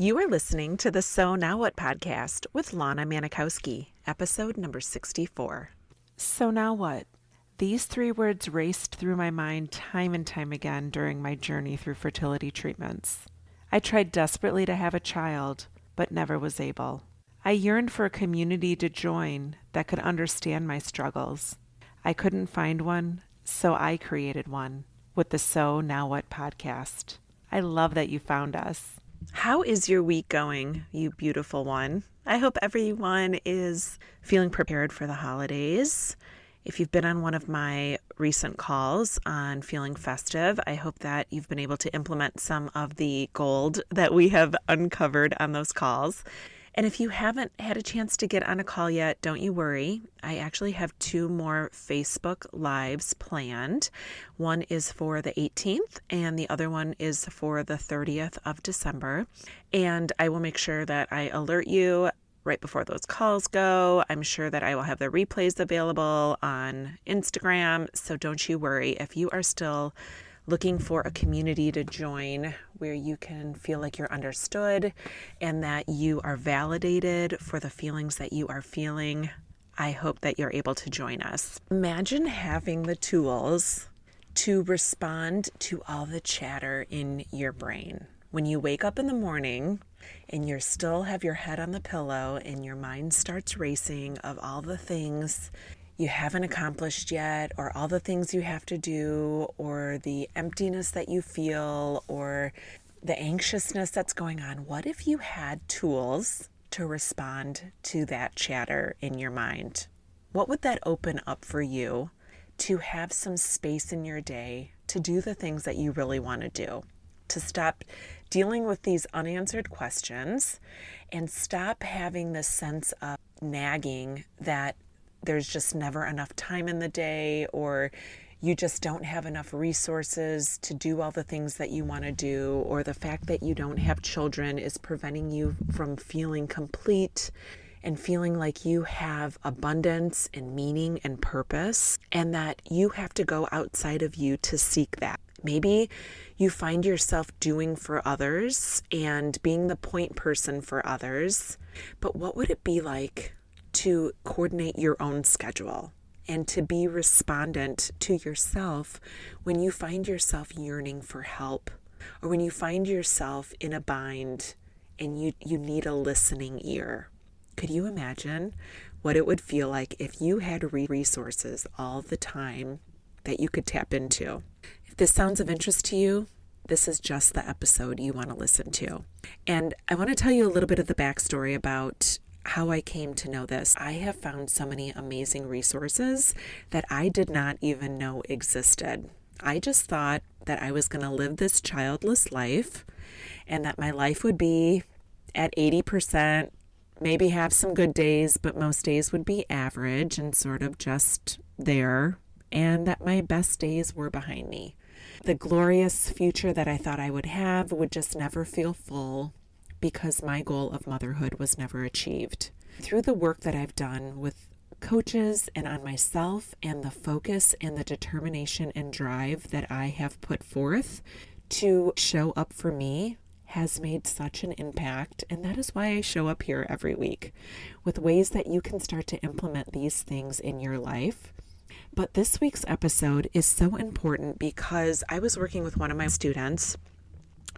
You are listening to the So Now What podcast with Lana Manikowski, episode number 64. So now what? These three words raced through my mind time and time again during my journey through fertility treatments. I tried desperately to have a child, but never was able. I yearned for a community to join that could understand my struggles. I couldn't find one, so I created one with the So Now What podcast. I love that you found us. How is your week going, you beautiful one? I hope everyone is feeling prepared for the holidays. If you've been on one of my recent calls on feeling festive, I hope that you've been able to implement some of the gold that we have uncovered on those calls. And if you haven't had a chance to get on a call yet, don't you worry. I actually have 2 more Facebook Lives planned. One is for the 18th and the other one is for the 30th of December. And I will make sure that I alert you right before those calls go. I'm sure that I will have the replays available on Instagram. So don't you worry. If you are still looking for a community to join where you can feel like you're understood and that you are validated for the feelings that you are feeling, I hope that you're able to join us. Imagine having the tools to respond to all the chatter in your brain. When you wake up in the morning and you still have your head on the pillow and your mind starts racing of all the things you haven't accomplished yet, or all the things you have to do, or the emptiness that you feel, or the anxiousness that's going on. What if you had tools to respond to that chatter in your mind? What would that open up for you to have some space in your day to do the things that you really want to do? To stop dealing with these unanswered questions and stop having this sense of nagging that there's just never enough time in the day, or you just don't have enough resources to do all the things that you want to do, or the fact that you don't have children is preventing you from feeling complete and feeling like you have abundance and meaning and purpose, and that you have to go outside of you to seek that. Maybe you find yourself doing for others and being the point person for others, but what would it be like to coordinate your own schedule and to be respondent to yourself when you find yourself yearning for help, or when you find yourself in a bind and you need a listening ear? Could you imagine what it would feel like if you had resources all the time that you could tap into? If this sounds of interest to you, this is just the episode you want to listen to. And I want to tell you a little bit of the backstory about how I came to know this. I have found so many amazing resources that I did not even know existed. I just thought that I was going to live this childless life and that my life would be at 80%, maybe have some good days, but most days would be average and sort of just there, and that my best days were behind me. The glorious future that I thought I would have would just never feel full, because my goal of motherhood was never achieved. Through the work that I've done with coaches and on myself, and the focus and the determination and drive that I have put forth to show up for me has made such an impact. And that is why I show up here every week with ways that you can start to implement these things in your life. But this week's episode is so important because I was working with one of my students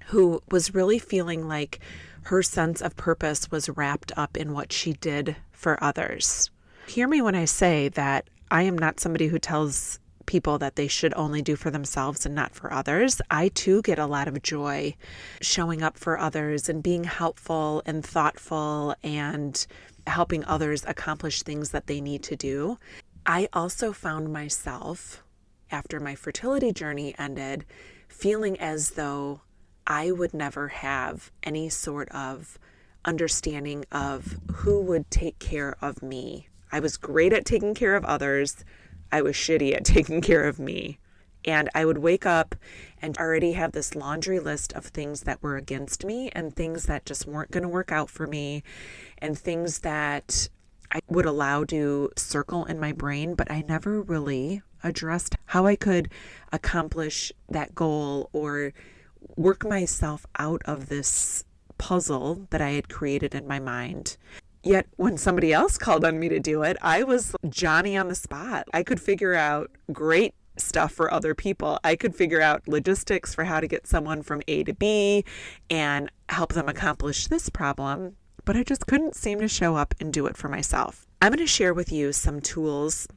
who was really feeling like her sense of purpose was wrapped up in what she did for others. Hear me when I say that I am not somebody who tells people that they should only do for themselves and not for others. I too get a lot of joy showing up for others and being helpful and thoughtful and helping others accomplish things that they need to do. I also found myself, after my fertility journey ended, feeling as though I would never have any sort of understanding of who would take care of me. I was great at taking care of others. I was shitty at taking care of me. And I would wake up and already have this laundry list of things that were against me and things that just weren't going to work out for me and things that I would allow to circle in my brain, but I never really addressed how I could accomplish that goal or work myself out of this puzzle that I had created in my mind. Yet when somebody else called on me to do it, I was Johnny on the spot. I could figure out great stuff for other people. I could figure out logistics for how to get someone from A to B and help them accomplish this problem, but I just couldn't seem to show up and do it for myself. I'm going to share with you some tools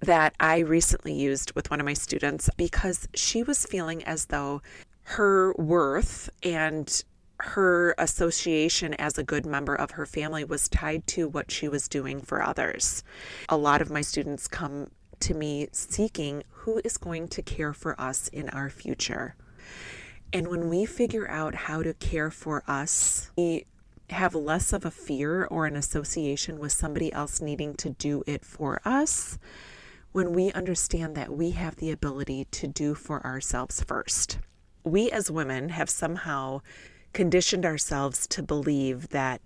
that I recently used with one of my students because she was feeling as though her worth and her association as a good member of her family was tied to what she was doing for others. A lot of my students come to me seeking who is going to care for us in our future. And when we figure out how to care for us, we have less of a fear or an association with somebody else needing to do it for us when we understand that we have the ability to do for ourselves first. We as women have somehow conditioned ourselves to believe that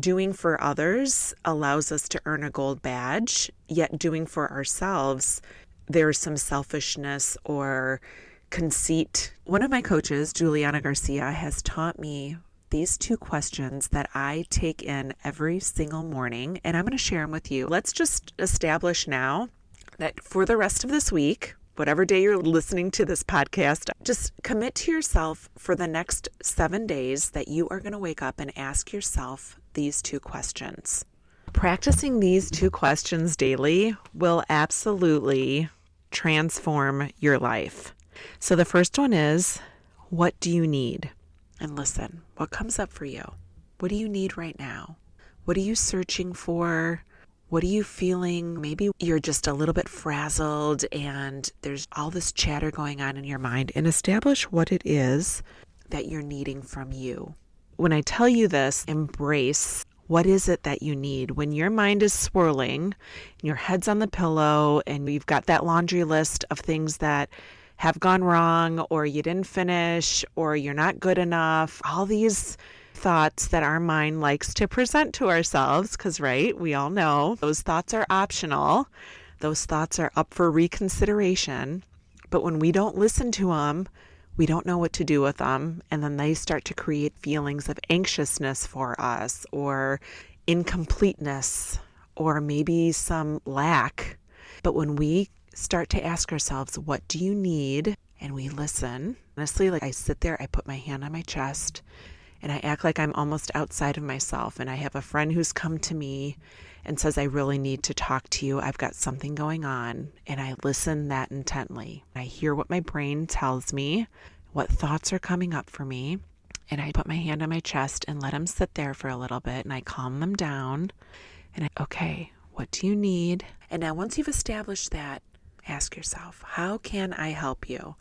doing for others allows us to earn a gold badge, yet doing for ourselves, there's some selfishness or conceit. One of my coaches, Juliana Garcia, has taught me these 2 questions that I take in every single morning, and I'm going to share them with you. Let's just establish now that for the rest of this week, whatever day you're listening to this podcast, just commit to yourself for the next 7 days that you are going to wake up and ask yourself these 2 questions. Practicing these 2 questions daily will absolutely transform your life. So the first one is, what do you need? And listen, what comes up for you? What do you need right now? What are you searching for? What are you feeling? Maybe you're just a little bit frazzled and there's all this chatter going on in your mind, and establish what it is that you're needing from you. When I tell you this, embrace what is it that you need. When your mind is swirling, and your head's on the pillow, and you've got that laundry list of things that have gone wrong, or you didn't finish, or you're not good enough, all these thoughts that our mind likes to present to ourselves, because, right, we all know those thoughts are optional. Those thoughts are up for reconsideration. But when we don't listen to them, we don't know what to do with them. And then they start to create feelings of anxiousness for us, or incompleteness, or maybe some lack. But when we start to ask ourselves, what do you need? And we listen. Honestly, like I sit there, I put my hand on my chest, and I act like I'm almost outside of myself. And I have a friend who's come to me and says, I really need to talk to you. I've got something going on. And I listen that intently. I hear what my brain tells me, what thoughts are coming up for me. And I put my hand on my chest and let them sit there for a little bit. And I calm them down. And okay, what do you need? And now once you've established that, ask yourself, how can I help you?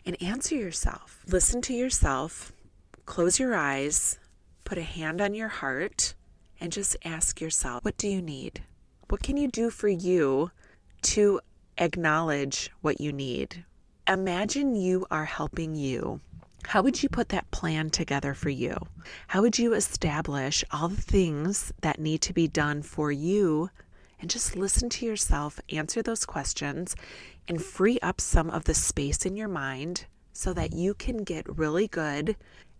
And answer yourself. Listen to yourself. Close your eyes, put a hand on your heart, and just ask yourself, what do you need? What can you do for you to acknowledge what you need? Imagine you are helping you. How would you put that plan together for you? How would you establish all the things that need to be done for you? And just listen to yourself, answer those questions, and free up some of the space in your mind so that you can get really good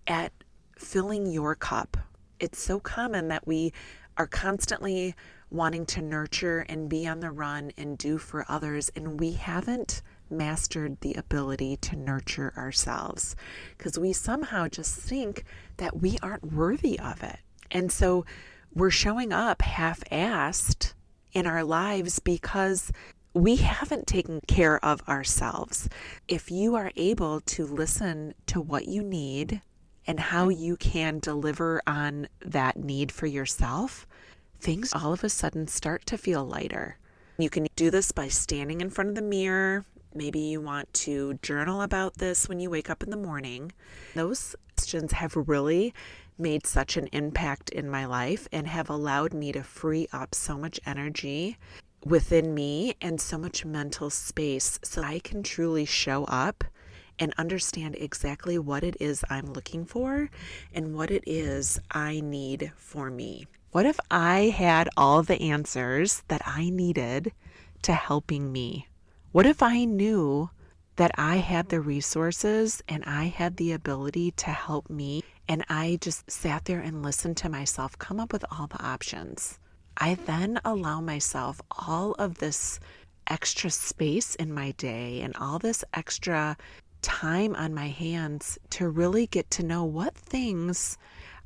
at filling your cup. It's so common that we are constantly wanting to nurture and be on the run and do for others, and we haven't mastered the ability to nurture ourselves because we somehow just think that we aren't worthy of it. And so we're showing up half-assed in our lives because we haven't taken care of ourselves. If you are able to listen to what you need and how you can deliver on that need for yourself, things all of a sudden start to feel lighter. You can do this by standing in front of the mirror. Maybe you want to journal about this when you wake up in the morning. Those questions have really made such an impact in my life and have allowed me to free up so much energy within me and so much mental space so I can truly show up and understand exactly what it is I'm looking for and what it is I need for me. What if I had all the answers that I needed to helping me? What if I knew that I had the resources and I had the ability to help me And I just sat there and listened to myself come up with all the options. I then allow myself all of this extra space in my day and all this extra time on my hands to really get to know what things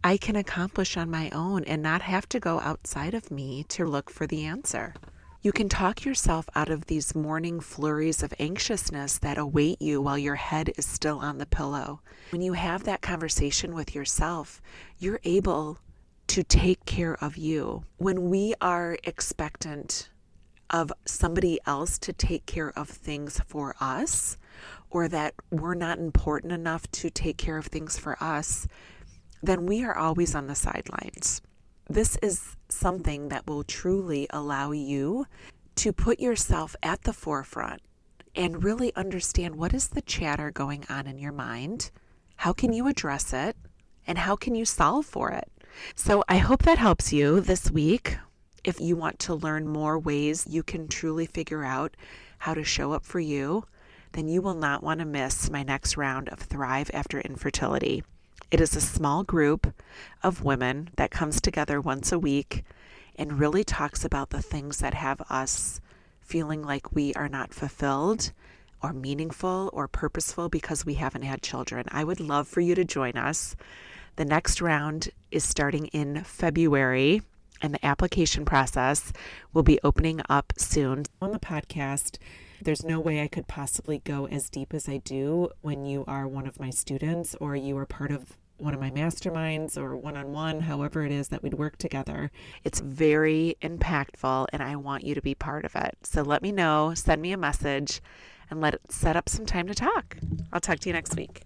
I can accomplish on my own and not have to go outside of me to look for the answer. You can talk yourself out of these morning flurries of anxiousness that await you while your head is still on the pillow. When you have that conversation with yourself, you're able to take care of you. When we are expectant of somebody else to take care of things for us, or that we're not important enough to take care of things for us, then we are always on the sidelines. This is something that will truly allow you to put yourself at the forefront and really understand what is the chatter going on in your mind, how can you address it, and how can you solve for it. So I hope that helps you this week. If you want to learn more ways you can truly figure out how to show up for you, then you will not want to miss my next round of Thrive After Infertility. It is a small group of women that comes together once a week and really talks about the things that have us feeling like we are not fulfilled or meaningful or purposeful because we haven't had children. I would love for you to join us. The next round is starting in February, and the application process will be opening up soon. On the podcast, there's no way I could possibly go as deep as I do when you are one of my students or you are part of one of my masterminds or one-on-one, however it is that we'd work together. It's very impactful and I want you to be part of it. So let me know, send me a message, and let's set up some time to talk. I'll talk to you next week.